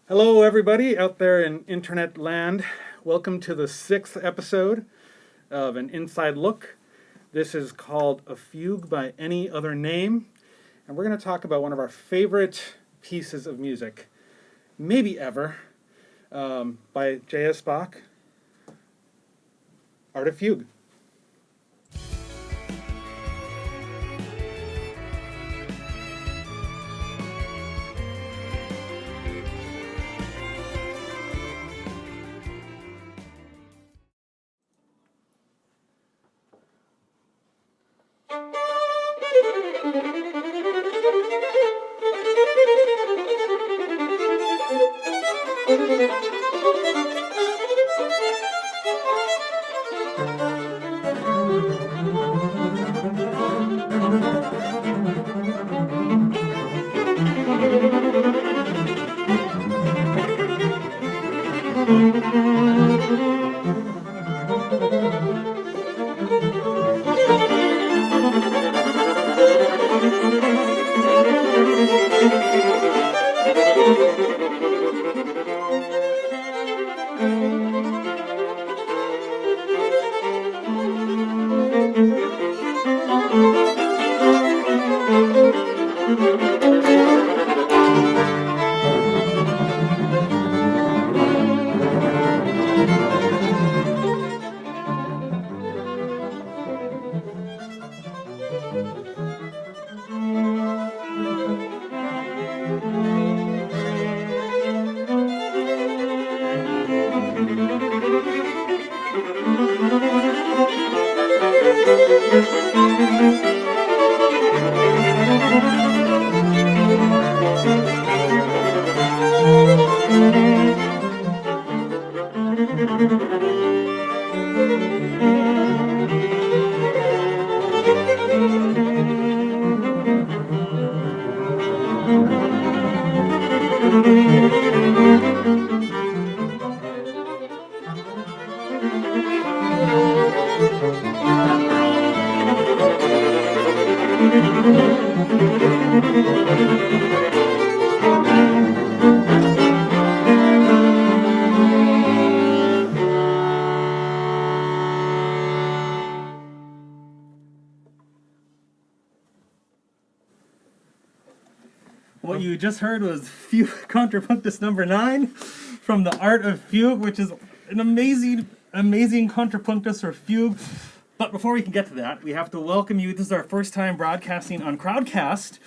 Hello, everybody out there in internet land. Welcome to the 6th episode of An Inside Look. This is called A Fugue by Any Other Name. And we're going to talk about one of our favorite pieces of music, maybe ever, by J.S.Bach, Art of Fugue. What you just heard was Fugue Contrapuntus number 9 from the Art of Fugue, which is an amazing contrapuntus or fugue. But before we can get to that, we have to welcome you. This is our first time broadcasting on Crowdcast.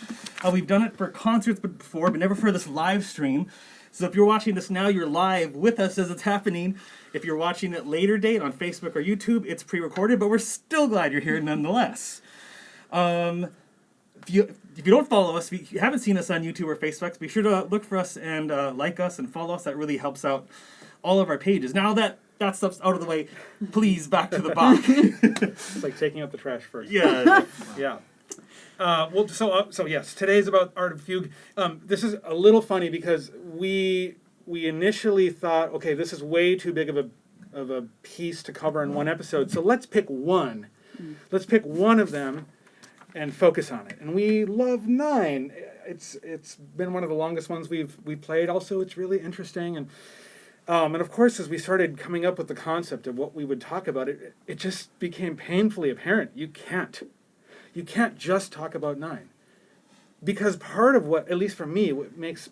We've done it for concerts before, but never for this live stream. So if you're watching this now, you're live with us as it's happening. If you're watching it later date on Facebook or YouTube, it's pre-recorded, but we're still glad you're here nonetheless. If you don't follow us, if you haven't seen us on YouTube or Facebook, be sure to look for us and like us and follow us. That really helps out all of our pages. Now that stuff's out of the way, please, back to the Bach. It's like taking out the trash first. Yeah. Yeah. So yes, today's about Art of Fugue. This is a little funny because we initially thought, okay, this is way too big of a piece to cover in one episode. So let's pick one. Let's pick one of them and focus on it. And we love 9. It's been one of the longest ones we've played. Also, it's really interesting and of course, as we started coming up with the concept of what we would talk about, it just became painfully apparent. You can't just talk about 9. Because part of what, at least for me, what makes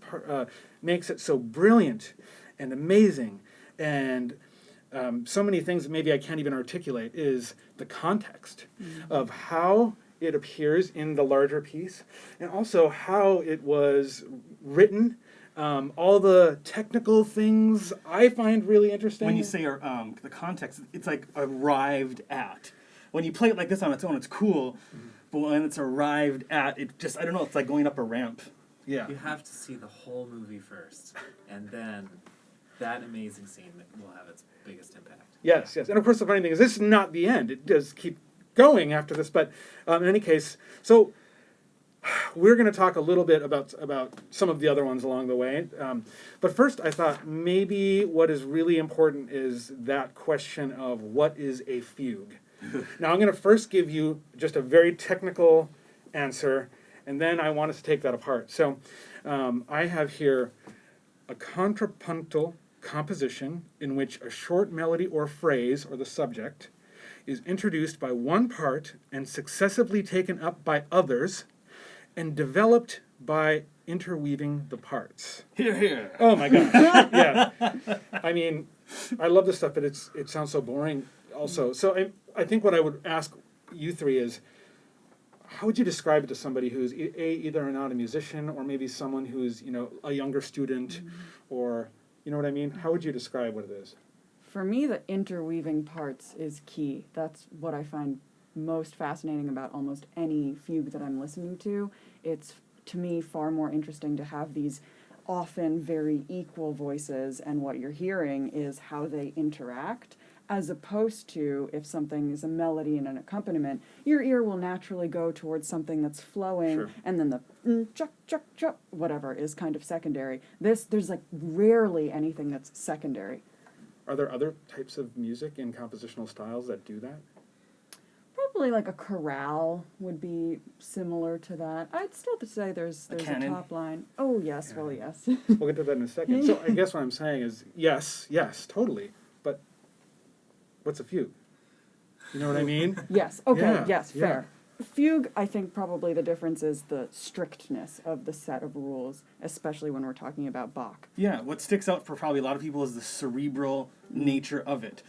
it so brilliant and amazing and so many things that maybe I can't even articulate is the context of how it appears in the larger piece and also how it was written. All the technical things I find really interesting. When you say the context, it's like arrived at. When you play it like this on its own, it's cool. But when it's arrived at, it just, I don't know, it's like going up a ramp. Yeah. You have to see the whole movie first, and then that amazing scene will have its biggest impact. Yes. And of course the funny thing is this is not the end. It does keep going after this, but in any case, so we're going to talk a little bit about some of the other ones along the way. But first, I thought maybe what is really important is that question of what is a fugue. Now, I'm going to first give you just a very technical answer, and then I want us to take that apart. So I have here a contrapuntal composition in which a short melody or phrase, or the subject, is introduced by one part and successively taken up by others and developed by interweaving the parts. Here, here. Oh my gosh. Yeah. I mean, I love this stuff, but it sounds so boring also. So I think what I would ask you three is, how would you describe it to somebody who's either not a musician or maybe someone who's, a younger student or, you know what I mean? How would you describe what it is? For me, the interweaving parts is key. That's what I find most fascinating about almost any fugue that I'm listening to. It's, to me, far more interesting to have these often very equal voices, and what you're hearing is how they interact, as opposed to if something is a melody and an accompaniment, your ear will naturally go towards something that's flowing, Sure. and then the chuck, chuck, chuck, whatever is kind of secondary. There's like rarely anything that's secondary. Are there other types of music and compositional styles that do that? Probably like a chorale would be similar to that. I'd still say there's a canon? top line. Oh yes, well Yeah. yes. We'll get to that in a second. So I guess what I'm saying is, yes, totally. But what's a fugue? You know what I mean? Yes. Okay. Yeah, Yes. yeah. Fair. Fugue. I think probably the difference is the strictness of the set of rules, especially when we're talking about Bach. Yeah, what sticks out for probably a lot of people is the cerebral nature of it.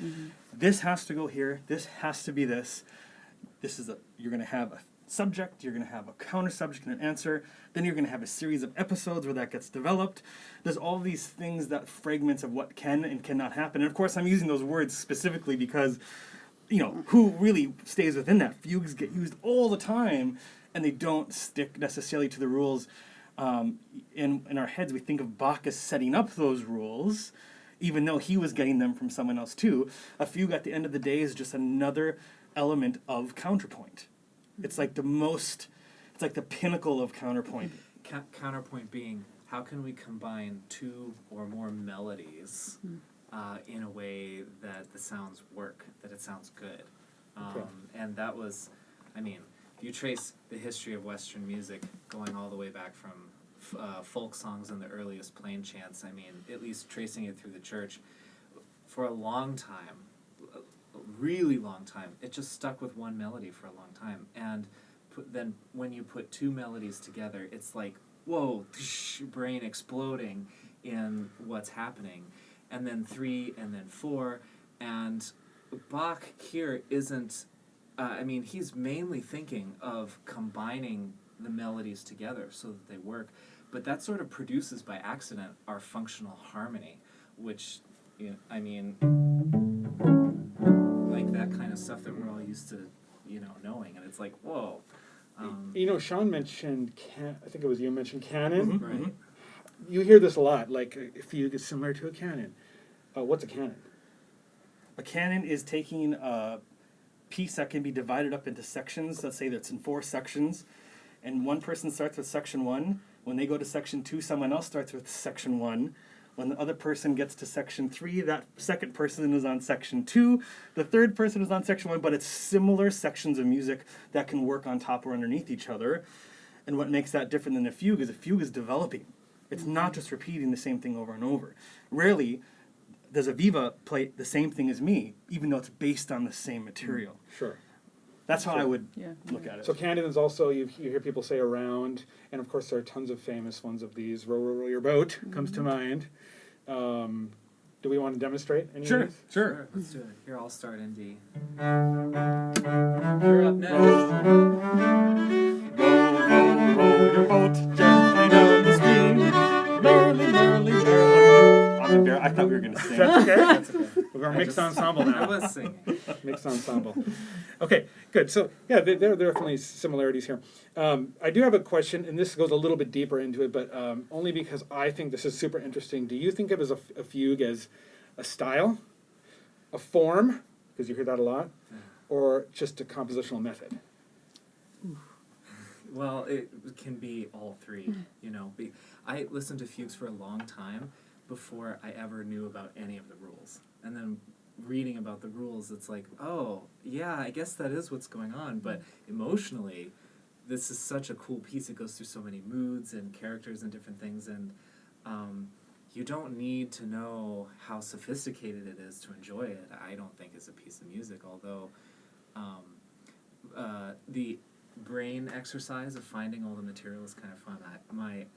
This has to go here, this has to be this. You're going to have a subject, you're going to have a counter subject and an answer, then you're going to have a series of episodes where that gets developed. There's all these things, that fragments of what can and cannot happen. And of course I'm using those words specifically because, who really stays within that? Fugues get used all the time, and they don't stick necessarily to the rules. In our heads, we think of Bach as setting up those rules, even though he was getting them from someone else too. A fugue, at the end of the day, is just another element of counterpoint. It's like the pinnacle of counterpoint. Counterpoint being, how can we combine two or more melodies in a way that the sounds work, that it sounds good? Okay. And that was, you trace the history of Western music going all the way back from folk songs and the earliest plain chants, at least tracing it through the church, for a long time, a really long time, it just stuck with one melody for a long time. And then when you put two melodies together, it's like, whoa, brain exploding in what's happening. And then 3, and then 4, and Bach here isn't, he's mainly thinking of combining the melodies together so that they work, but that sort of produces by accident our functional harmony, which, like that kind of stuff that we're all used to, knowing, and it's like, whoa. Sean mentioned, I think it was you mentioned canon. Right. You hear this a lot, like a fugue is similar to a canon. What's a canon? A canon is taking a piece that can be divided up into sections. Let's say that's in 4 sections, and one person starts with section 1. When they go to section 2, someone else starts with section 1. When the other person gets to section 3, that second person is on section 2. The third person is on section 1, but it's similar sections of music that can work on top or underneath each other. And what makes that different than a fugue is developing. It's not just repeating the same thing over and over. Rarely does a viva play the same thing as me, even though it's based on the same material. Sure. That's how I would Yeah. look at it. So canon is also, you hear people say around, and of course there are tons of famous ones of these. Row, row, row your boat comes to mind. Do we want to demonstrate any Sure, of these? sure. Let's do it. Here, I'll start in D. You're up next. Row your boat gently down the stream. Merrily, merrily, merrily. I thought we were going to sing. That's okay. That's okay. We're our I mixed just- ensemble I now. was singing. Mixed ensemble. Okay, good. So yeah, there are definitely similarities here. I do have a question, and this goes a little bit deeper into it, but only because I think this is super interesting. Do you think of as a fugue as a style, a form, because you hear that a lot, or just a compositional method? Well, it can be all three, I listened to fugues for a long time before I ever knew about any of the rules. And then reading about the rules, it's like, oh, yeah, I guess that is what's going on. But emotionally, this is such a cool piece. It goes through so many moods and characters and different things. And you don't need to know how sophisticated it is to enjoy it. I don't think it's a piece of music, although the brain exercise of finding all the material is kind of fun. I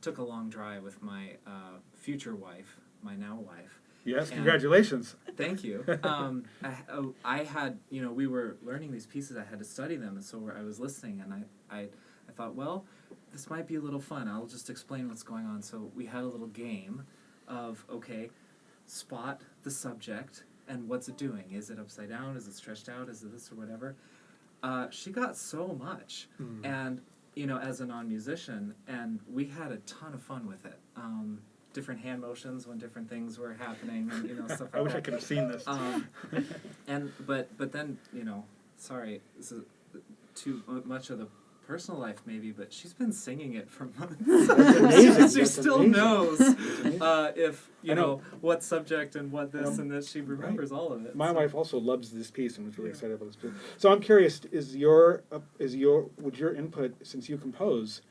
took a long drive with my future wife, my now wife. Yes, And congratulations. thank you. I had, we were learning these pieces. I had to study them, and so I was listening, and I thought, well, this might be a little fun. I'll just explain what's going on. So we had a little game of, okay, spot the subject, and what's it doing? Is it upside down? Is it stretched out? Is it this or whatever? She got so much, and, as a non-musician, and we had a ton of fun with it. Different hand motions when different things were happening, and stuff like that. I wish I could have seen this. But then sorry, this is too much of the personal life maybe, but she's been singing it for months. amazing. She That's still amazing. knows if I know. what subject and what this and this. She remembers all of it. My so. wife also loves this piece and was really excited about this piece. So I'm curious: would your input, since you compose,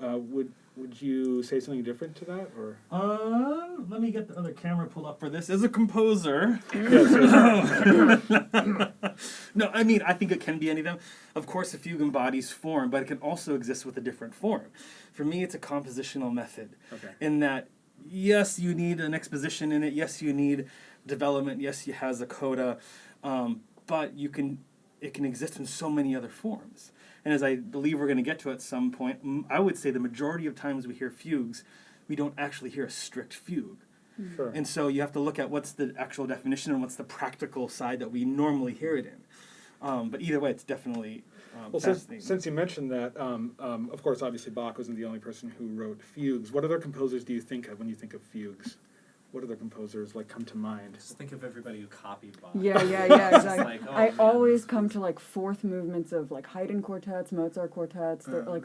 would you say something different to that, or? Let me get the other camera pulled up for this. As a composer, no, I mean, I think it can be any of them. Of course, a fugue embodies form, but it can also exist with a different form. For me, it's a compositional method. Okay. In that, yes, you need an exposition in it. Yes, you need development. Yes, it has a coda, but it can exist in so many other forms. And as I believe we're going to get to at some point, I would say the majority of times we hear fugues, we don't actually hear a strict fugue. Sure. And so you have to look at what's the actual definition and what's the practical side that we normally hear it in. But either way, it's definitely Well, fascinating. since you mentioned that, of course, obviously Bach wasn't the only person who wrote fugues. What other composers do you think of when you think of fugues? What other composers come to mind? Just think of everybody who copied Bach. Yeah, exactly. like, oh, I man. always come to fourth movements of Haydn quartets, Mozart quartets. They're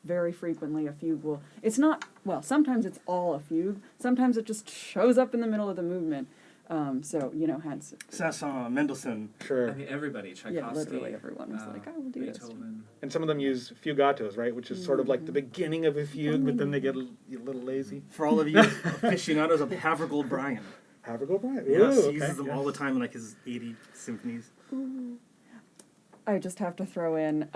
very frequently a fugue will. It's not, well, sometimes it's all a fugue. Sometimes it just shows up in the middle of the movement. So, hence. Saint-Saëns, Mendelssohn. Sure. I mean, everybody. Tchaikovsky. Yeah, literally everyone was like, I will do this. Beethoven. And some of them use fugatos, right? Which is sort of like the beginning of a fugue, but then they get a little lazy. For all of you aficionados of Havergal Brian. Havergal Brian. Yes, Ooh, he uses okay, them yeah. all the time in his 80 symphonies. I just have to throw in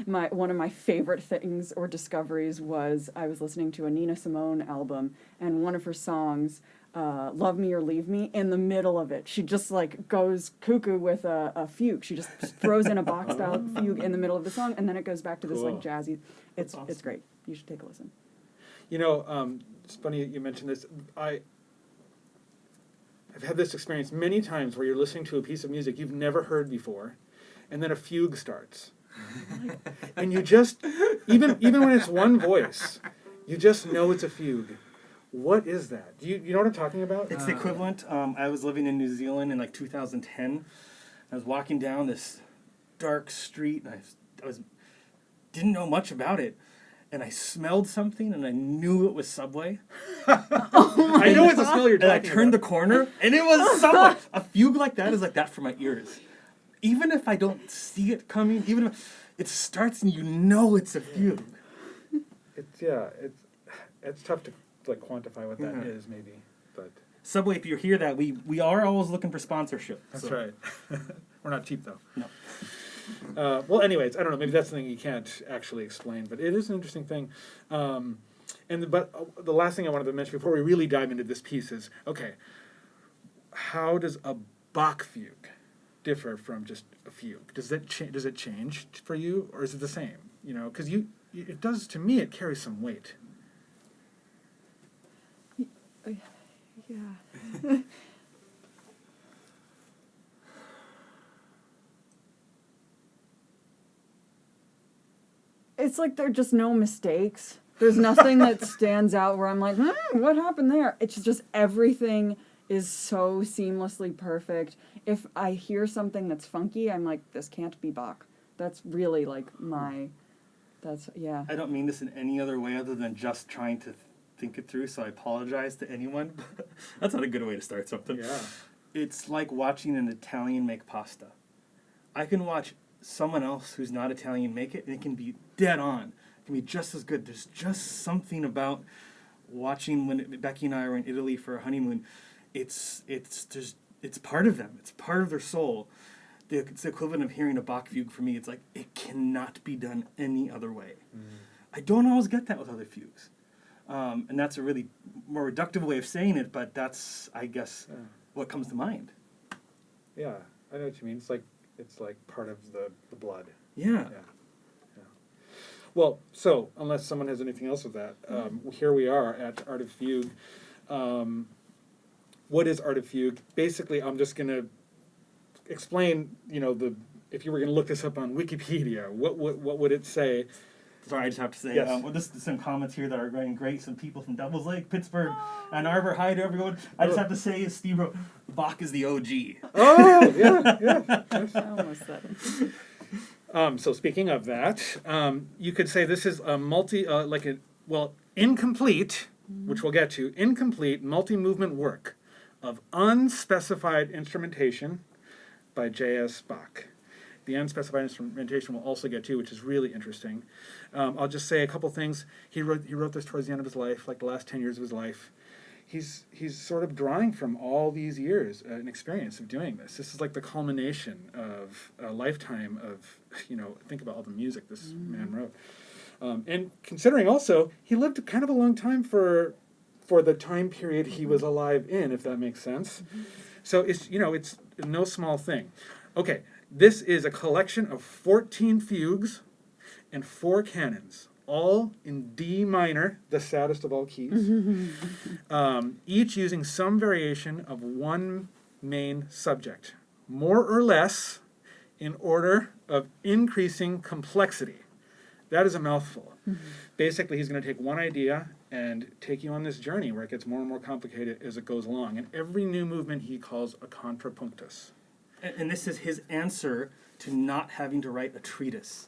one of my favorite things or discoveries was I was listening to a Nina Simone album, and one of her songs, Love Me or Leave Me, in the middle of it, she just goes cuckoo with a fugue. She just throws in a Bach style fugue in the middle of the song, and then it goes back to this Cool. jazzy. It's awesome. it's great. You should take a listen. It's funny you mentioned this. I've had this experience many times where you're listening to a piece of music you've never heard before, and then a fugue starts. And you just, even when it's one voice, you just know it's a fugue. What is that? Do you know what I'm talking about? It's the equivalent. I was living in New Zealand in 2010. I was walking down this dark street, and I didn't know much about it, and I smelled something, and I knew it was Subway. I know it's a smell you're And I talking turned the about. corner, and it was Subway. A fugue like that is like that for my ears. Even if I don't see it coming, even if it starts and you know it's a fugue. It's tough to quantify what that is, maybe, but Subway, if you hear that, we are always looking for sponsorship. that's so. right. We're not cheap though. No. Well, anyways, I don't know. Maybe that's something you can't actually explain, but it is an interesting thing. But the last thing I wanted to mention before we really dive into this piece is, okay, how does a Bach fugue differ from just a fugue? Does it change for you, or is it the same? Because it does, to me, it carries some weight. Yeah. It's like there are just no mistakes. There's nothing that stands out where I'm like, what happened there? It's just everything is so seamlessly perfect. If I hear something that's funky, I'm like, this can't be Bach. That's really yeah. I don't mean this in any other way other than just trying to think it through, so I apologize to anyone. That's not a good way to start something. Yeah. It's like watching an Italian make pasta. I can watch someone else who's not Italian make it, and it can be dead on. It can be just as good. There's just something about watching when Becky and I were in Italy for a honeymoon, it's part of them. It's part of their soul. It's the equivalent of hearing a Bach fugue for me. It's like, it cannot be done any other way. I don't always get that with other fugues. And that's a really more reductive way of saying it, but that's, I guess, what comes to mind. Yeah, I know what you mean. It's like part of the blood. Yeah. Well, so unless someone has anything else with that, here we are at Art of Fugue. What is Art of Fugue? Basically, I'm just going to explain. If you were going to look this up on Wikipedia, what would it say? Sorry, I just have to say, Yes. there's some comments here that are going great. Some people from Devils Lake, Pittsburgh, Ann Arbor. Hi to everyone. I just have to say, Steve wrote, Bach is the OG. Oh, yeah. I almost said it. So speaking of that, you could say this is a incomplete, which we'll get to, incomplete multi-movement work of unspecified instrumentation by J.S.Bach. The unspecified instrumentation we'll also get to, which is really interesting. I'll just say a couple things. He wrote this towards the end of his life, like the last 10 years of his life. He's sort of drawing from all these years and experience of doing this. This is like the culmination of a lifetime of, think about all the music this man wrote. And considering also, he lived kind of a long time for the time period he was alive in, if that makes sense. So it's no small thing. Okay, this is a collection of 14 fugues and 4 canons, all in D minor, the saddest of all keys, each using some variation of one main subject, more or less in order of increasing complexity. That is a mouthful. Basically, he's going to take one idea and take you on this journey where it gets more and more complicated as it goes along. And every new movement he calls a contrapunctus. And this is his answer to not having to write a treatise.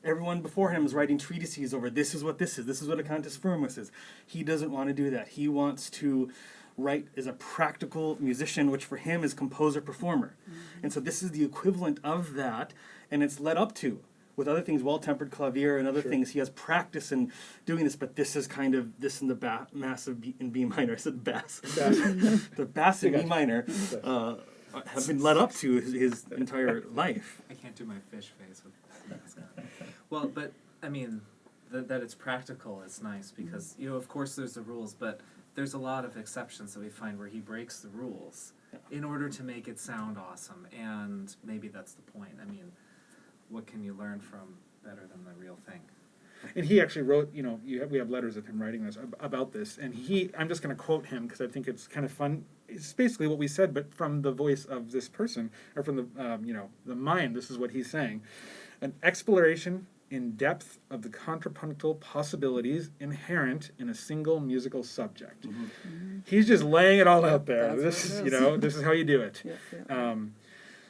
Everyone before him is writing treatises over this is what a cantus firmus is. He doesn't want to do that. He wants to write as a practical musician, which for him is composer-performer. And so this is the equivalent of that, and it's led up to, with other things, well-tempered clavier and other things, he has practice in doing this, but this is kind of this in the mass of in B minor. I said bass. The bass in B minor have been led up to his entire life. I can't do my fish face with that. Well, but I mean, that it's practical is nice because of course there's the rules, but there's a lot of exceptions that we find where he breaks the rules in order to make it sound awesome, and maybe that's the point. I mean, what can you learn from better than the real thing? And he actually wrote, we have letters of him writing this about this, and I'm just going to quote him because I think it's kind of fun. It's basically what we said, but from the voice of this person, or from the mind. This is what he's saying: an exploration in depth of the contrapuntal possibilities inherent in a single musical subject. He's just laying it all out there. This is how you do it.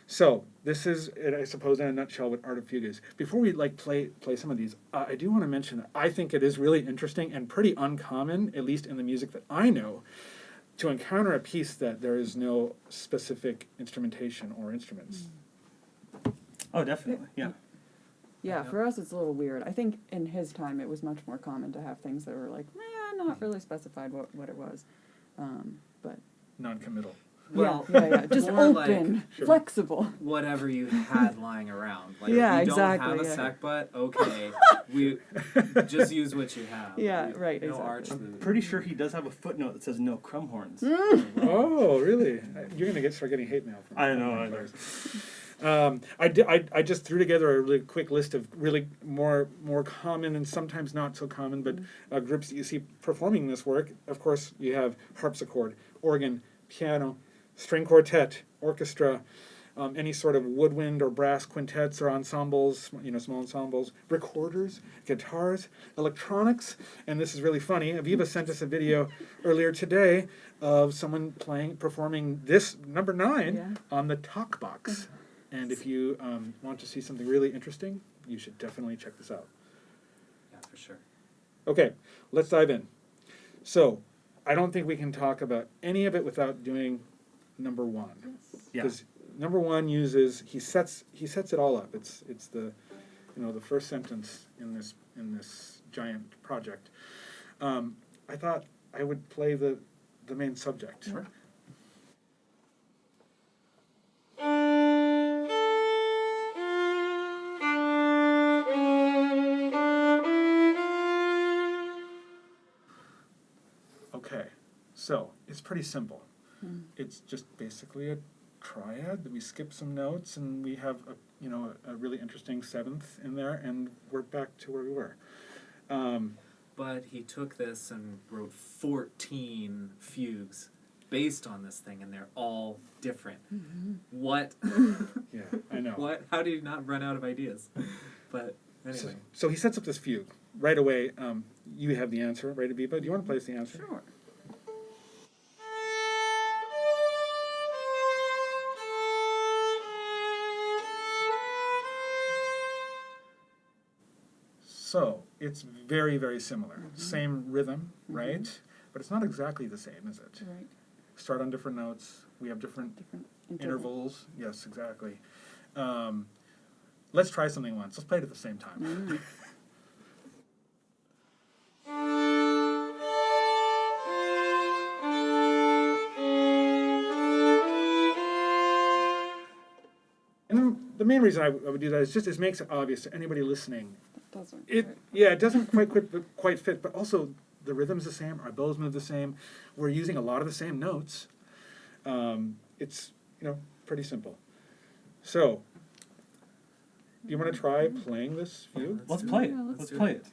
So this is, I suppose, in a nutshell, what Art of Fugue is. Before we play some of these, I do want to mention that I think it is really interesting and pretty uncommon, at least in the music that I know, to encounter a piece that there is no specific instrumentation or instruments. Oh, definitely, yeah. Yeah, for us it's a little weird. I think in his time it was much more common to have things that were not really specified what it was. But Non-committal. Well, yeah. Just more open, Sure. flexible. whatever you had lying around. Like, Yeah, if you exactly, don't have a yeah. sack butt, okay, we just use what you have. Yeah, right, No exactly. arch. I'm pretty sure he does have a footnote that says no crumb horns. Oh, really? You're going to start getting hate mail from I know. I just threw together a really quick list of really more common and sometimes not so common, but groups that you see performing this work. Of course, you have harpsichord, organ, piano, string quartet, orchestra, any sort of woodwind or brass quintets or ensembles, small ensembles, recorders, guitars, electronics, and this is really funny. Aviva sent us a video earlier today of someone performing this number 9 on the talk box. And if you want to see something really interesting, you should definitely check this out. Yeah, for sure. Okay, let's dive in. So, I don't think we can talk about any of it without doing number 1. Yeah. Because number 1 uses he sets it all up. It's the the first sentence in this giant project. I thought I would play the main subject. Sure. Okay, so it's pretty simple. It's just basically a triad that we skip some notes and we have a really interesting seventh in there, and we're back to where we were. But he took this and wrote 14 fugues based on this thing, and they're all different. What? Yeah, I know. What? How do you not run out of ideas? But anyway. So he sets up this fugue right away. You have the answer, right, Abiba? Do you want to play us the answer? Sure. So it's very, very similar. Same rhythm, right? But it's not exactly the same, is it? Right. Start on different notes. We have different Different intervals. Yes, exactly. Let's try something once. Let's play it at the same time. And then the main reason I would do that is just it makes it obvious to anybody listening. Doesn't. It doesn't quite fit, but also the rhythm's the same, our bows move the same. We're using a lot of the same notes. It's pretty simple. So, do you want to try playing this fugue? Let's play it. Yeah, Let's do play it. it.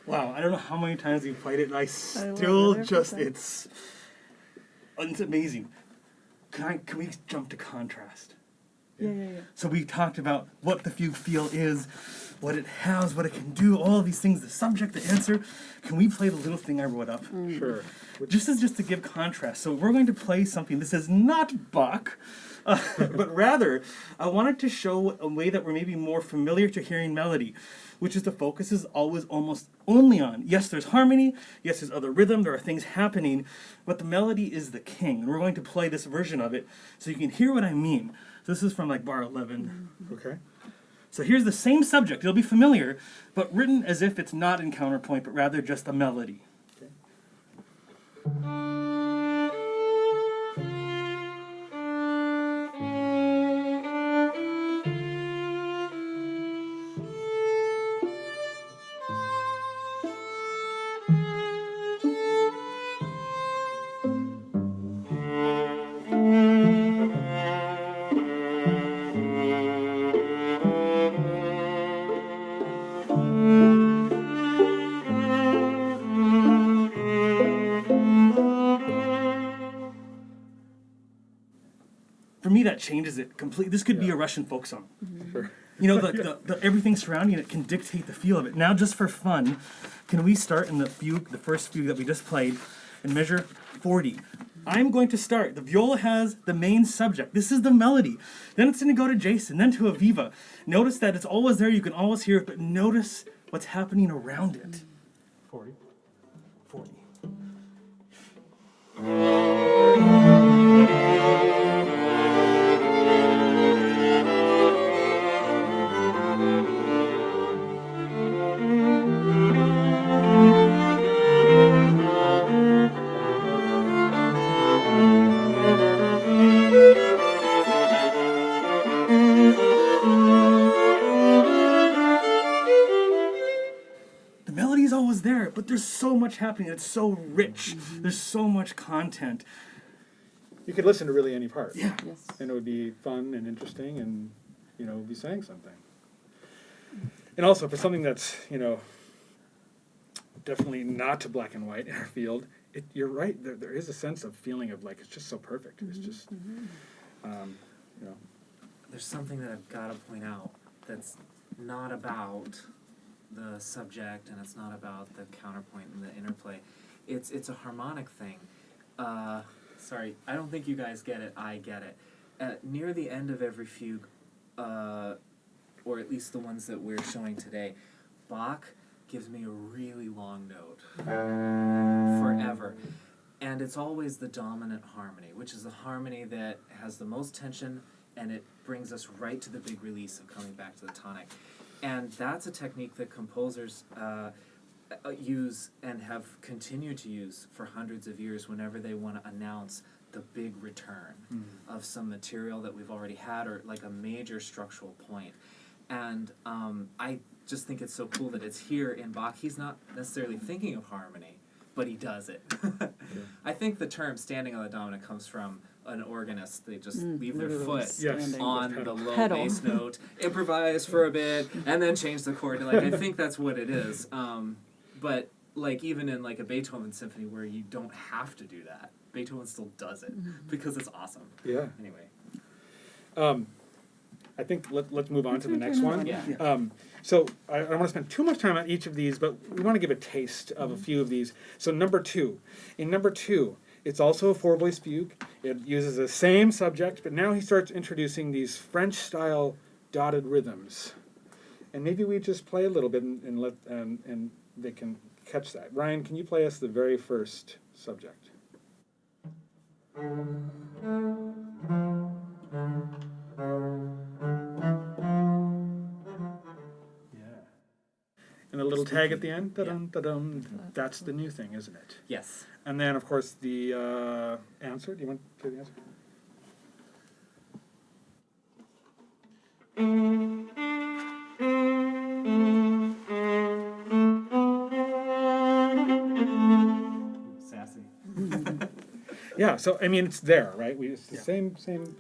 Wow, I don't know how many times we played it, and I still it, just, every time. it's amazing. Can we jump to contrast? Yeah. So we talked about what the fugue feel is, what it has, what it can do, all of these things, the subject, the answer. Can we play the little thing I wrote up? Sure. Just to give contrast. So we're going to play something. This is not Bach. But rather, I wanted to show a way that we're maybe more familiar to hearing melody, which is the focus is always almost only on. Yes, there's harmony. Yes, there's other rhythm. There are things happening, but the melody is the king. And we're going to play this version of it so you can hear what I mean. So this is from like bar 11. Okay. So here's the same subject. It'll be familiar, but written as if it's not in counterpoint, but rather just a melody. For me, that changes it completely. This could be a Russian folk song. Sure. You know, the everything surrounding it can dictate the feel of it. Now, just for fun, can we start in the fugue, the first fugue that we just played, and measure 40? I'm going to start. The viola has the main subject. This is the melody. Then it's going to go to Jason, then to Aviva. Notice that it's always there. You can always hear it, but notice what's happening around it. 40. 40. The melody is always there, but there's so much happening. It's so rich. There's so much content. You could listen to really any part. Yeah. Yes. And it would be fun and interesting and, be saying something. And also for something that's, definitely not black and white in our field, you're right, there is a sense of feeling of like, it's just so perfect. It's just, There's something that I've got to point out that's not about the subject and it's not about the counterpoint and the interplay. It's a harmonic thing. Sorry, I don't think you guys get it. I get it. Near the end of every fugue, or at least the ones that we're showing today, Bach gives me a really long note forever. And it's always the dominant harmony, which is the harmony that has the most tension, and it brings us right to the big release of coming back to the tonic. And that's a technique that composers use and have continued to use for hundreds of years whenever they want to announce the big return of some material that we've already had, or like a major structural point. And I just think it's so cool that it's here in Bach. He's not necessarily thinking of harmony, but he does it. I think the term standing on the dominant comes from an organist. They just leave their Literally foot standing. on the low Pedal. bass note, improvise for a bit, and then change the chord. Like, I think that's what it is. But like even in like a Beethoven symphony where you don't have to do that, Beethoven still does it because it's awesome. Yeah. Anyway. I think let's move on to the next one. Yeah. So I don't want to spend too much time on each of these, but we want to give a taste of a few of these. So number 2. In number 2, it's also a 4-voice fugue. It uses the same subject, but now he starts introducing these French-style dotted rhythms. And maybe we just play a little bit and let and they can catch that. Ryan, can you play us the very first subject? And a little tag at the end. Da-dum, da-dum. That's the new thing, isn't it? Yes. And then, of course, the answer. Do you want to play the answer? Sassy. Yeah, so I mean, it's there, right? It's the same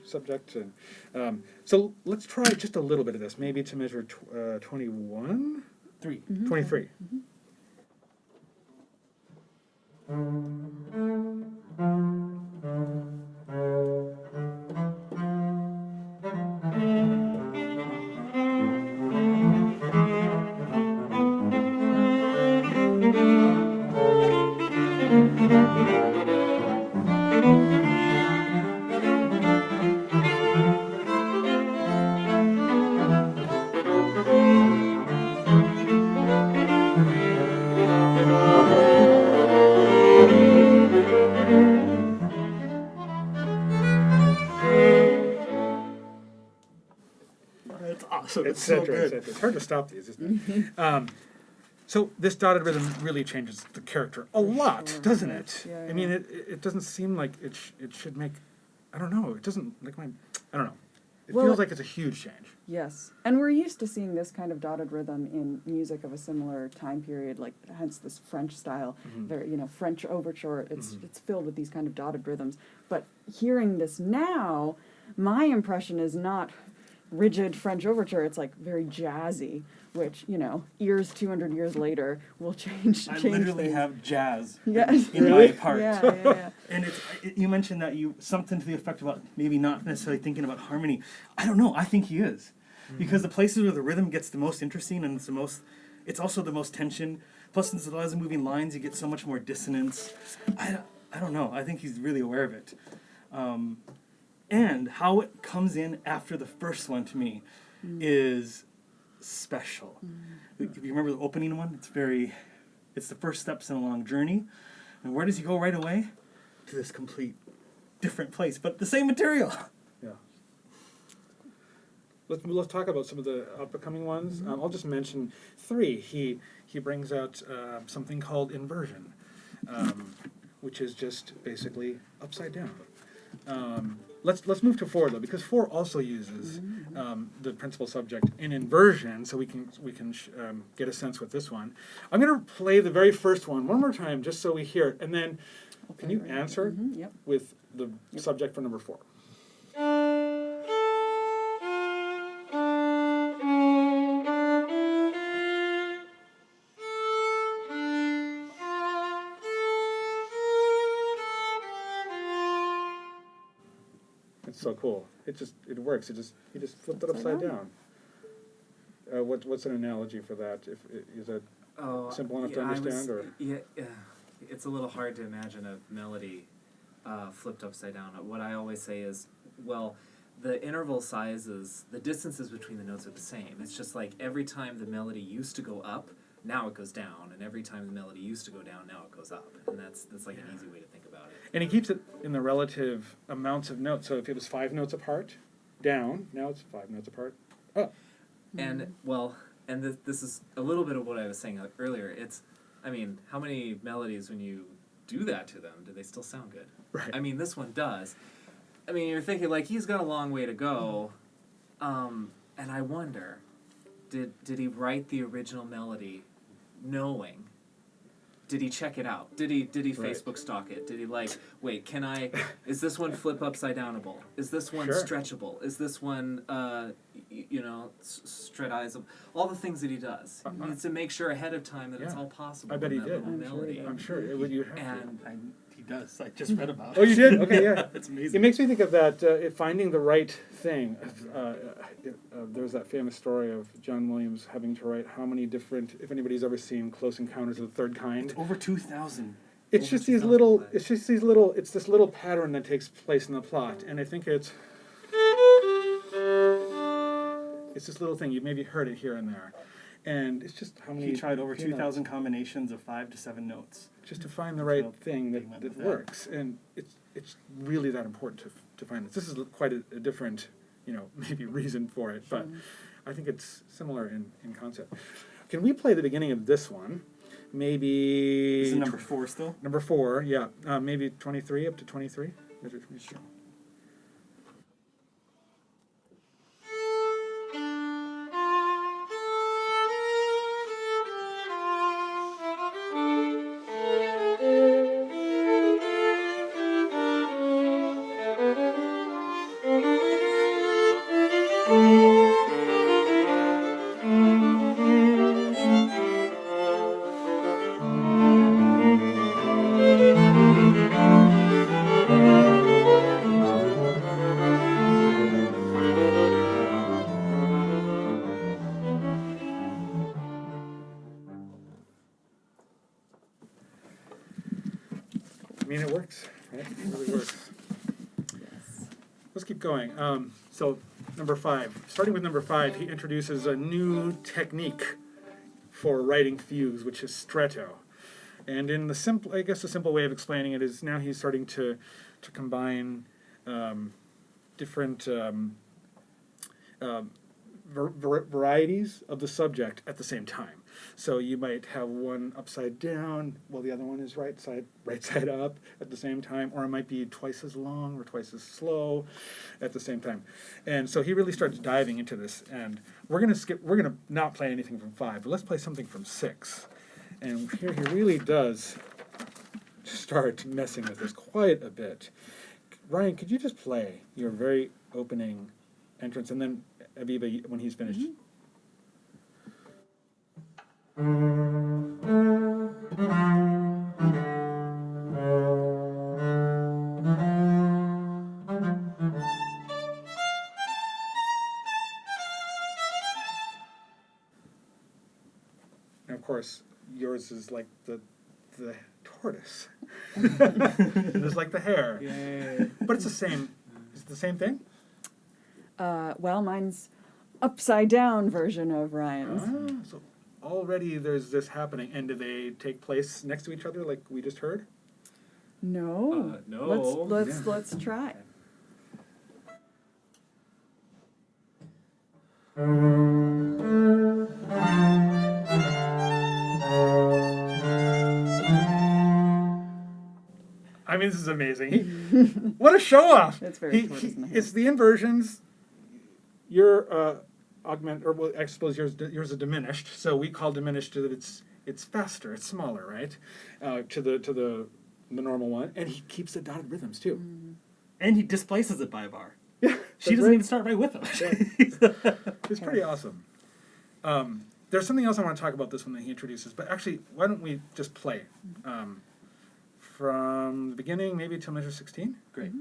subject. And, so let's try just a little bit of this, maybe to measure 21? 23. It's awesome. It's et so cetera, et good. cetera. It's hard to stop these, isn't it? So this dotted rhythm really changes the character a lot, sure. doesn't Yeah. it? Yeah, I mean, yeah. it doesn't seem like it should make. I don't know. It doesn't like my. I don't know. It Well, feels like it's a huge change. Yes, and we're used to seeing this kind of dotted rhythm in music of a similar time period, like hence this French style, very French overture. It's filled with these kind of dotted rhythms. But hearing this now, my impression is not rigid French overture. It's like very jazzy, which ears 200 years later will change. I change literally things. have jazz Yes. in Really? my part. Yeah. And you mentioned that something to the effect about maybe not necessarily thinking about harmony. I don't know. I think he is, because the places where the rhythm gets the most interesting and it's also the most tension. Plus, since it has moving lines, you get so much more dissonance. I don't know. I think he's really aware of it, and how it comes in after the first one to me is special. If you remember the opening one, it's the first steps in a long journey. And where does he go right away? To this complete different place, but the same material. Yeah. Let's talk about some of the upcoming ones. I'll just mention three. He brings out something called Inversion, which is just basically upside down. Let's move to 4 though, because 4 also uses the principal subject in inversion, so we can get a sense with this one. I'm going to play the very first one more time, just so we hear it, and then can you answer Yep. with the subject for number 4? It's so cool. It works. He just flipped it upside down. What's an analogy for that? Is that simple enough to understand, or? It's a little hard to imagine a melody flipped upside down. What I always say is, well, the interval sizes, the distances between the notes are the same. It's just like every time the melody used to go up, now it goes down, and every time the melody used to go down, now it goes up, and that's like an easy way to think about it. And he keeps it in the relative amounts of notes. So if it was 5 notes apart, down, now it's 5 notes apart, up. And this is a little bit of what I was saying earlier. How many melodies, when you do that to them, do they still sound good? Right. I mean, this one does. I mean, you're thinking, like, he's got a long way to go, and I wonder, did he write the original melody knowing? Did he check it out? Did he Right. Facebook stalk it? Did he wait, is this one flip upside downable? Is this one Sure. stretchable? Is this one, stretizable? All the things that he does. He needs to make sure ahead of time that it's Yeah. all possible. I bet in he that did. little I'm sure he melody. did. I'm sure it would. You'd have to. And He does. I just read about it. Oh, you did? Okay, yeah. It's It amazing. makes me think of that finding the right thing. There's that famous story of John Williams having to write how many different. If anybody's ever seen Close Encounters of the Third Kind, Over 2,000. it's over just these 2,000 little. plays. It's just these little. It's this little pattern that takes place in the plot, and I think it's this little thing. You've maybe heard it here and there, and it's just how many. He tried over few notes. 2,000 combinations of 5 to 7 notes. Just to find the right So thing they that went with that. works, and it's really that important to find this. This is quite a different, maybe reason for it, but I think it's similar in concept. Can we play the beginning of this one? Maybe Is it number 4 still? number 4, yeah. Maybe 23 up to 23. Measure 23. I mean, it works, right? It really works. Yes. Let's keep going. So, number 5. Starting with number 5, he introduces a new technique for writing fugues, which is stretto. And in the simple way of explaining it is now he's starting to combine different varieties of the subject at the same time. So you might have one upside down while the other one is right side up at the same time, or it might be twice as long or twice as slow at the same time. And so he really starts diving into this, and we're gonna not play anything from 5, but let's play something from 6. And here he really does start messing with this quite a bit. Ryan, could you just play your very opening entrance, and then Aviva, when he's finished. And of course, yours is like the tortoise. It's like the hare. Yeah. But it's the same. Is it the same thing? Well, mine's upside down version of Ryan's. So already there's this happening. And do they take place next to each other like we just heard? No. No. Let's try. I mean, this is amazing. What a show off! It's very tortoise in the It's the inversions. Your augment, or well, I suppose yours is diminished. So we call diminished that it's faster, it's smaller, right? To the normal one, and he keeps the dotted rhythms too. And he displaces it by a bar. Yeah, She doesn't even start right with him. It's pretty awesome. There's something else I want to talk about this one that he introduces, but actually, why don't we just play from the beginning, maybe till measure 16? Great.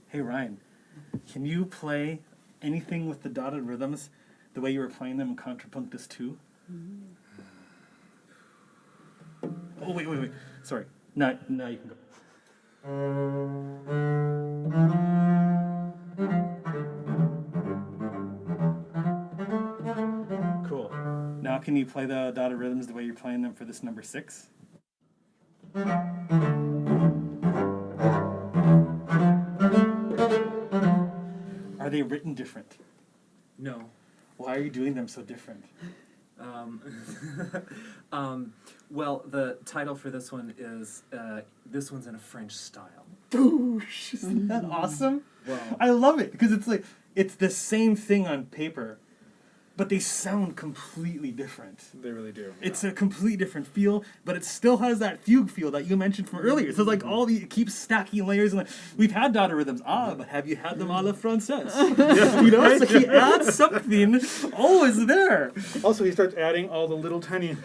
Hey Ryan, can you play anything with the dotted rhythms the way you were playing them in Contrapuntus 2? Oh wait. Sorry. Now you can go. Cool. Now can you play the dotted rhythms the way you're playing them for this number 6? Are they written different? No. Why are you doing them so different? Well, the title for this one is this one's in a French style. Boosh! Isn't that awesome? Well, I love it because it's the same thing on paper, but they sound completely different. They really do. It's a completely different feel, but it still has that fugue feel that you mentioned from earlier. So it's like it keeps stacking layers, and we've had dotted rhythms. But have you had them a la française? You know, so he adds something always there. Also, he starts adding all the little tiny,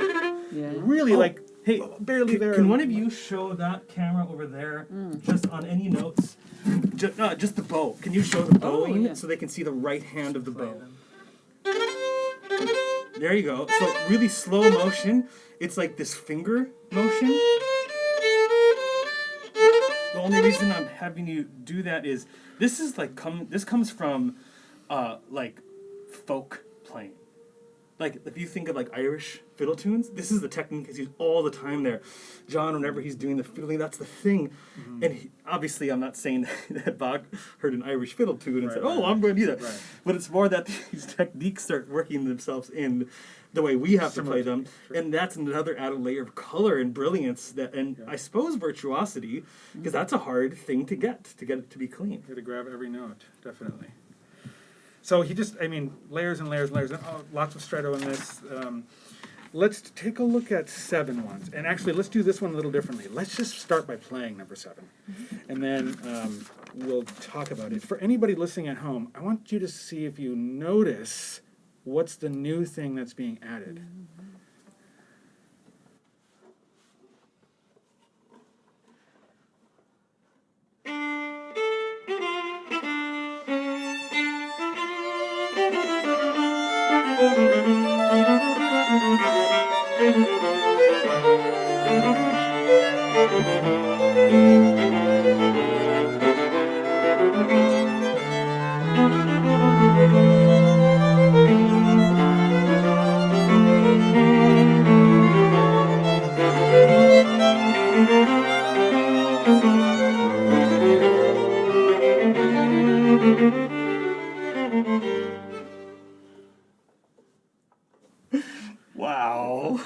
Yeah. really Hey, barely there. Can one of you show that camera over there, just on any notes? Just the bow. Can you show the bowing yeah. so they can see the right hand of the play bow? them. There you go. So really slow motion. It's like this finger motion. The only reason I'm having you do that is this is this comes from like folk playing. Like if you think of like Irish fiddle tunes, this is the technique that's used all the time there. John, whenever he's doing the fiddling, that's the thing. And obviously, I'm not saying that Bach heard an Irish fiddle tune and said, "Oh, I'm going to do that." Right. But it's more that these techniques start working themselves in the way we have Similar to play them, techniques, sure. and that's another added layer of color and brilliance I suppose virtuosity, because that's a hard thing to get it to be clean. You got to grab every note, definitely. So he just, layers and layers and layers, and lots of stretto in this. Let's take a look at 7 ones. And actually, let's do this one a little differently. Let's just start by playing number 7. And then we'll talk about it. For anybody listening at home, I want you to see if you notice what's the new thing that's being added. Wow.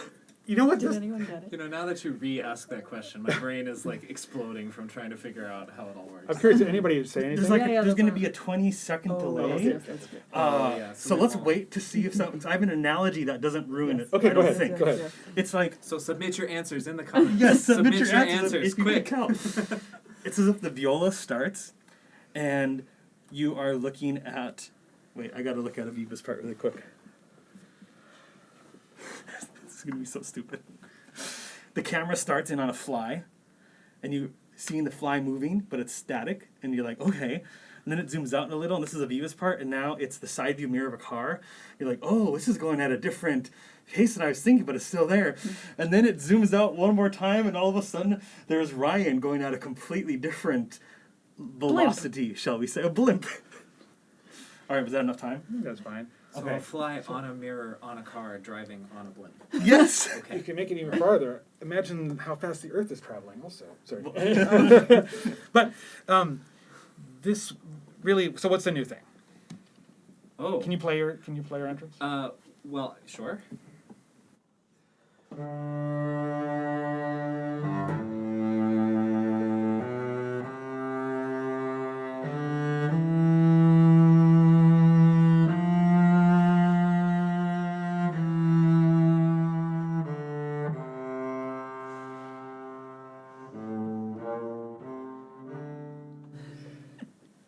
You know what? Did This, anyone get it? You know, now that you re-ask that question, my brain is like exploding from trying to figure out how it all works. I'm curious. Did anybody say anything? There's like Yeah, there's that's going to fine. be a 20-second delay. yes, that's good. Yeah, So we let's won't. wait to see if something. I have an analogy that doesn't ruin Yes. it. Okay, I go don't ahead. think. Go ahead. It's like So submit your answers in the comments. yes, submit your answers if you quick. can count. It's as if the viola starts, and you are looking at. Wait, I got to look at Aviva's part really quick. This is gonna be so stupid. The camera starts in on a fly, and you seeing the fly moving, but it's static, and you're like, okay. And then it zooms out a little, and this is Aviva's part, and now it's the side view mirror of a car. You're like, oh, this is going at a different pace than I was thinking, but it's still there. And then it zooms out one more time, and all of a sudden, there's Ryan going at a completely different velocity, shall we say, a blimp. All right, was that enough time? That's fine. So Okay. a fly on a mirror on a car driving on a blimp. Yes. You Okay. can make it even farther. Imagine how fast the Earth is traveling. Also, sorry. But this really. So what's the new thing? Oh. Can you play your entrance? Well, sure.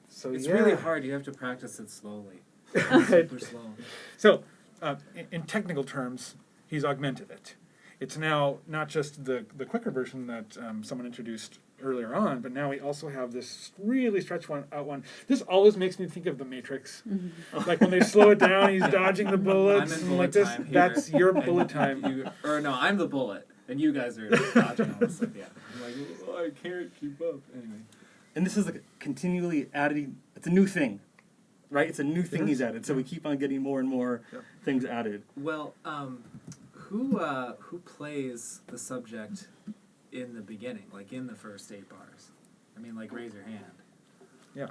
So It's yeah. really hard. You have to practice it slowly. Right. Super slow. So, in technical terms, he's augmented it. It's now not just the quicker version that someone introduced earlier on, but now we also have this really stretched out one. This always makes me think of The Matrix. Like when they slow it down, he's dodging the bullets. I'm in and bullet like this. time here. That's your And bullet time. or no, I'm the bullet, and you guys are dodging all this stuff. Yeah. I'm like, oh, I can't keep up. Anyway. And this is like continually adding. It's a new thing, right? It's a new thing It he's is. added. So we keep on getting more and more Yep. things added. Well, who plays the subject in the beginning, like in the first 8 bars? I mean, like raise your hand. Yeah.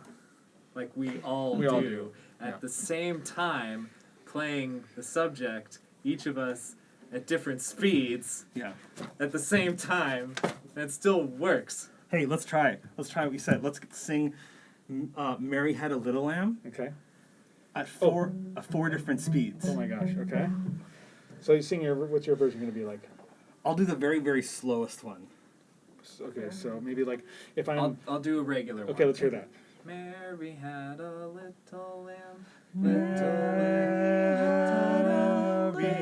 Like we all We do. all do. At Yeah. the same time, playing the subject, each of us at different speeds, Yeah. at the same time, and it still works. Hey, let's try it. Let's try what we said. Let's sing Mary Had a Little Lamb at four different speeds. Oh my gosh. Okay. So you sing your. What's your version going to be like? I'll do the very, very slowest one. Okay. So maybe like if I'm. I'll do a regular one. Okay. Let's hear that. Mary had a little lamb, Mary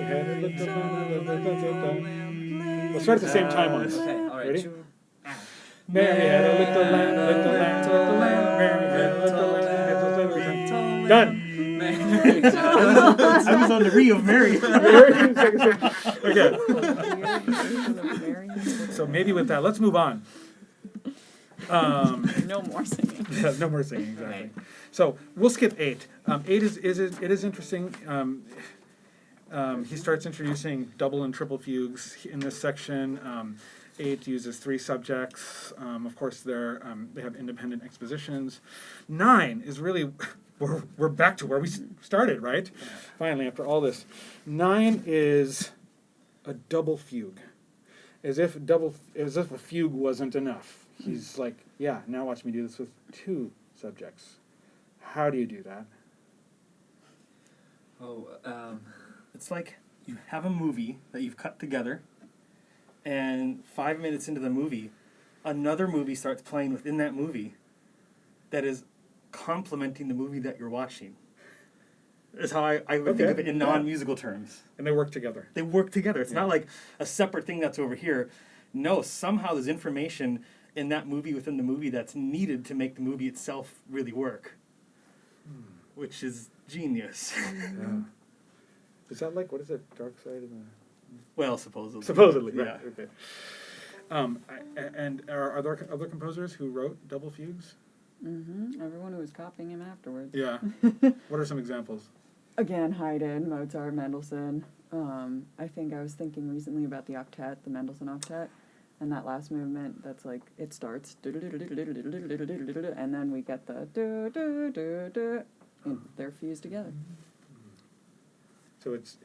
had a little lamb. We'll start at the same time on this. Okay, all right. Ready? Ah. Mary had a little lamb, little lamb, little lamb. Mary had a little lamb, little lamb. Done. Mary. I was on the re of Mary. Okay. So maybe with that, let's move on. No more singing. Yeah, no more singing, exactly. Right. So we'll skip 8. 8 is interesting. He starts introducing double and triple fugues in this section. 8 uses 3 subjects. Of course, they have independent expositions. 9 is really we're back to where we started, right? Finally, after all this, 9 is a double fugue, as if a fugue wasn't enough. He's like, yeah, now watch me do this with 2 subjects. How do you do that? Oh, It's like you have a movie that you've cut together, and 5 minutes into the movie, another movie starts playing within that movie that is complementing the movie that you're watching. Is how I would think of it in non-musical terms. And they work together. They work together. It's Yeah. not like a separate thing that's over here. No, somehow there's information in that movie within the movie that's needed to make the movie itself really work, which is genius. Yeah. Is that like, what is it, Dark Side of the... Well, supposedly. Supposedly, Yeah. right. Okay. And are there other composers who wrote double fugues? Everyone who was copying him afterwards. Yeah. What are some examples? Again, Haydn, Mozart, Mendelssohn. I think I was thinking recently about the octet, the Mendelssohn octet, and that last movement. That's like it starts, and then we get the and they're fused together. So it's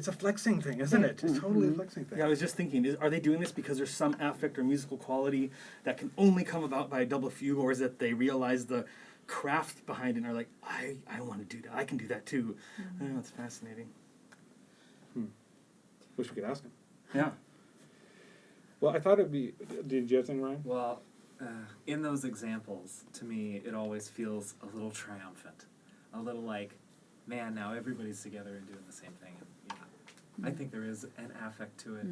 a flexing thing, isn't it? It's totally a flexing thing. Yeah, I was just thinking, are they doing this because there's some affect or musical quality that can only come about by a double fugue, or is it they realize the craft behind it and are like, I want to do that. I can do that too. I know, it's fascinating. Wish we could ask him. Yeah. Well, I thought it'd be. Did you have something, Ryan? Well, in those examples, to me, it always feels a little triumphant, a little like, man, now everybody's together and doing the same thing. And, I think there is an affect to it.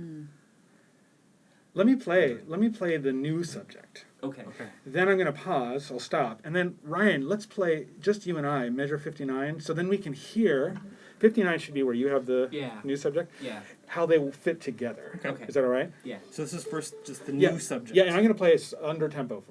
Let me play the new subject. Okay. Then I'm going to pause. I'll stop, and then Ryan, let's play just you and I, measure 59. So then we can hear. 59 should be where you have the new subject. Yeah. How they will fit together. Okay. Is that all right? Yeah. So this is first just the new subject. Yeah, and I'm going to play it under tempo.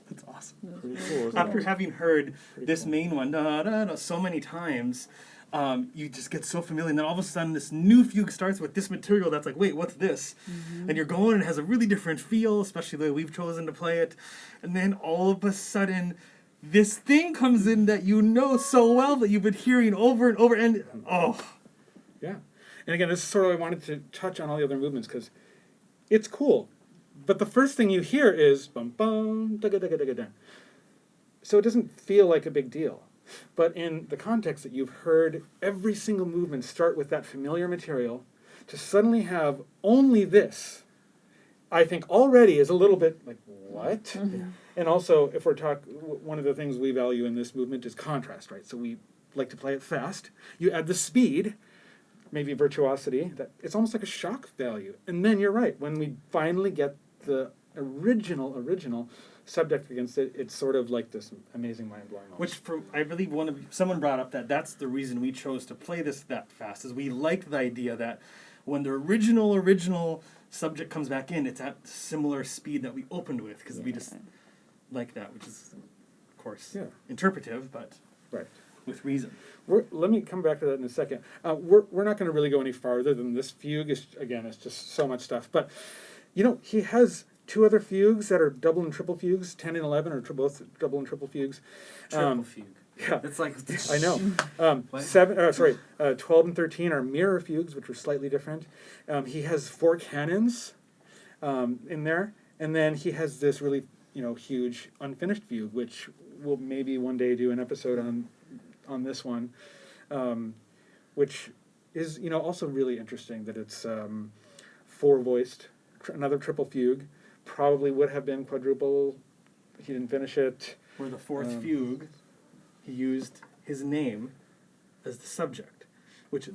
That's awesome. Pretty cool. Isn't After it? having heard this cool. main one so many times, you just get so familiar, and then all of a sudden this new fugue starts with this material that's like, wait, what's this? And you're going, and it has a really different feel, especially the way we've chosen to play it. And then all of a sudden, this thing comes in that you know so well that you've been hearing over and over, and Yeah. And again, this is sort of why I wanted to touch on all the other movements, because it's cool. But the first thing you hear is bum bum da da da da da. So it doesn't feel like a big deal. But in the context that you've heard every single movement start with that familiar material, to suddenly have only this, I think already is a little bit like, what? And also, if we're one of the things we value in this movement is contrast, right? So we like to play it fast. You add the speed, maybe virtuosity, that it's almost like a shock value. And then you're right, when we finally get the original subject against it, it's sort of like this amazing mind-blowing moment. someone brought up that's the reason we chose to play this that fast, is we like the idea that when the original subject comes back in, it's at similar speed that we opened with, because we just like that, which is, of course, interpretive, but Right. with reason. Let me come back to that in a second. We're not going to really go any farther than this fugue. It's just so much stuff. But, he has two other fugues that are double and triple fugues. 10 and 11 are both double and triple fugues. Triple fugue. Yeah. It's like I know. 12 and 13 are mirror fugues, which are slightly different. He has 4 cannons in there. And then he has this really, huge unfinished fugue, which we'll maybe one day do an episode on this one, which is, also really interesting that it's 4-voiced, another triple fugue. Probably would have been quadruple. He didn't finish it. For the fourth fugue, he used his name as the subject, which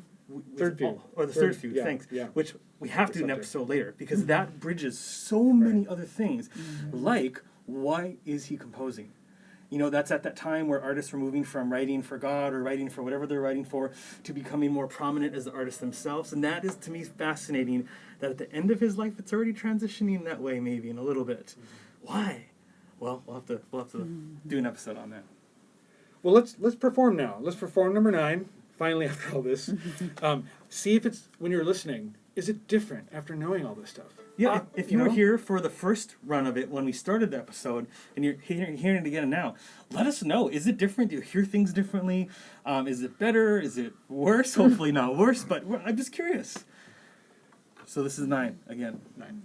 Third fugue. Third fugue. Yeah, Thanks. yeah. Which we have to do an subject. episode later, because that bridges so many other things, like why is he composing? That's at that time where artists were moving from writing for God or writing for whatever they're writing for to becoming more prominent as the artists themselves. And that is, to me, fascinating, that at the end of his life, it's already transitioning that way, maybe, in a little bit. Why? Well, we'll have to do an episode on that. Well, let's perform now. Let's perform number 9. Finally, after all this, see if it's, when you're listening, is it different after knowing all this stuff? Yeah, if you were here for the first run of it when we started the episode, and you're hearing it again now, let us know. Is it different? Do you hear things differently? Is it better? Is it worse? Hopefully not worse, but I'm just curious. So this is 9 again. 9.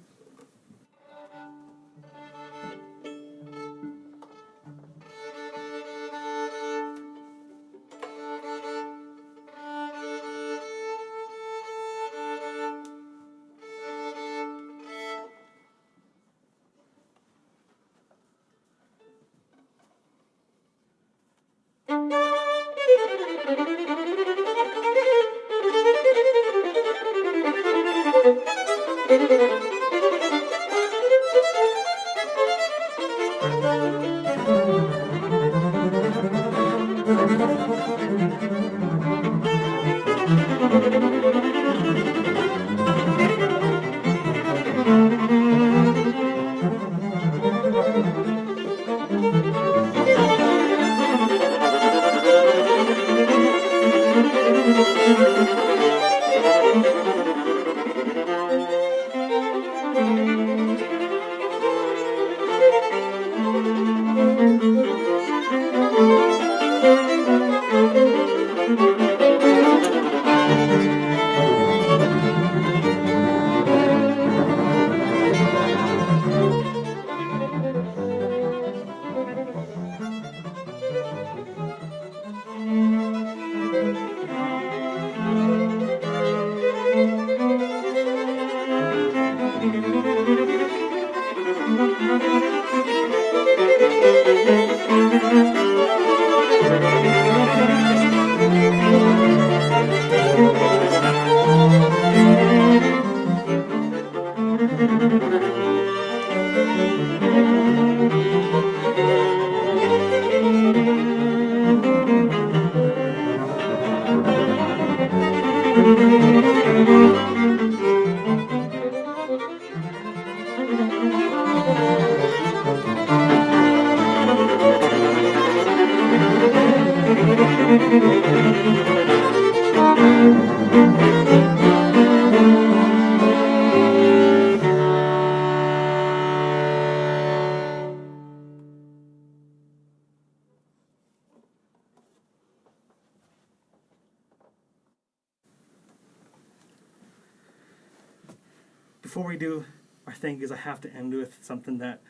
Before we do our thank yous, I have to end with something that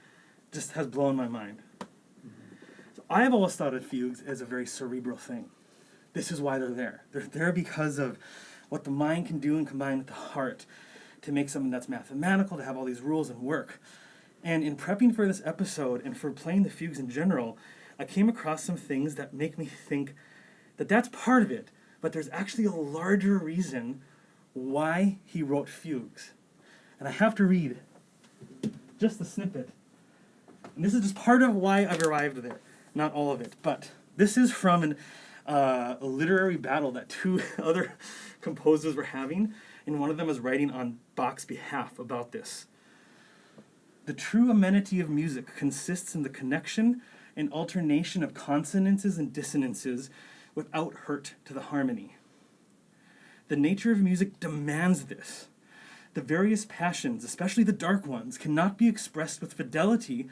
just has blown my mind. So I have always thought of fugues as a very cerebral thing. This is why they're there. They're there because of what the mind can do and combine with the heart to make something that's mathematical, to have all these rules and work. And in prepping for this episode and for playing the fugues in general, I came across some things that make me think that that's part of it, but there's actually a larger reason why he wrote fugues. And I have to read just the snippet. And this is just part of why I've arrived there, not all of it. But this is from a literary battle that two other composers were having, and one of them was writing on Bach's behalf about this. The true amenity of music consists in the connection and alternation of consonances and dissonances without hurt to the harmony. The nature of music demands this. The various passions, especially the dark ones, cannot be expressed with fidelity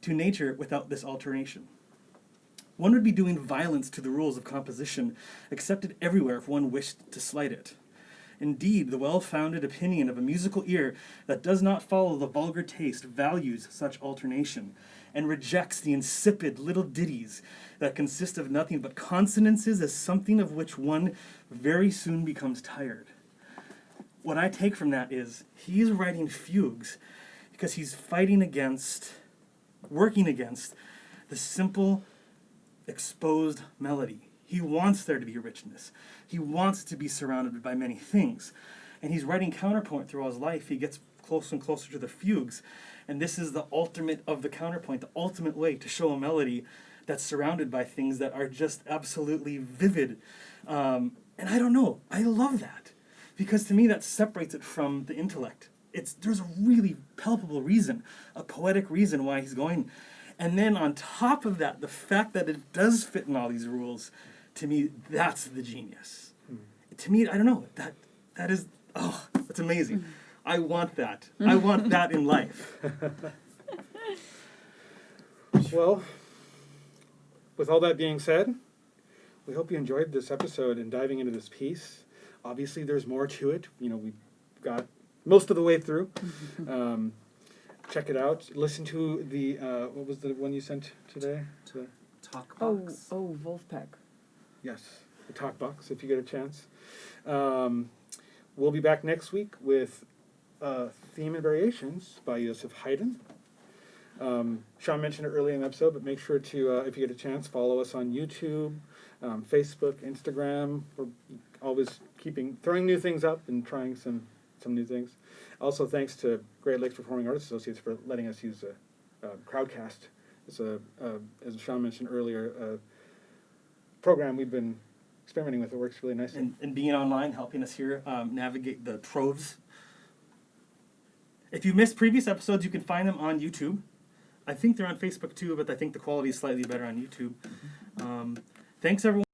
to nature without this alternation. One would be doing violence to the rules of composition accepted everywhere if one wished to slight it. Indeed, the well-founded opinion of a musical ear that does not follow the vulgar taste values such alternation, and rejects the insipid little ditties that consist of nothing but consonances as something of which one very soon becomes tired. What I take from that is he's writing fugues because he's working against the simple, exposed melody. He wants there to be richness. He wants to be surrounded by many things. And he's writing counterpoint through his life. He gets closer and closer to the fugues. And this is the ultimate of the counterpoint, the ultimate way to show a melody that's surrounded by things that are just absolutely vivid. And I don't know, I love that. Because to me that separates it from the intellect. There's a really palpable reason, a poetic reason why he's going. And then on top of that, the fact that it does fit in all these rules, to me, that's the genius. To me, I don't know, that is, that's amazing. I want that. I want that in life. Well, with all that being said, we hope you enjoyed this episode and diving into this piece. Obviously, there's more to it. We've got most of the way through. Check it out. Listen to the, what was the one you sent today? Talk box. Oh, Wolfpack. Yes, the talk box, if you get a chance. We'll be back next week with Theme and Variations by Joseph Haydn. Sean mentioned it earlier in the episode, but make sure to, if you get a chance, follow us on YouTube, Facebook, Instagram. We're always throwing new things up and trying some some new things. Also, thanks to Great Lakes Performing Artists Associates for letting us use Crowdcast. It's as Sean mentioned earlier, a program we've been experimenting with. It works really nicely. And being online, helping us here navigate the troves. If you missed previous episodes, you can find them on YouTube. I think they're on Facebook too, but I think the quality is slightly better on YouTube. Thanks, everyone.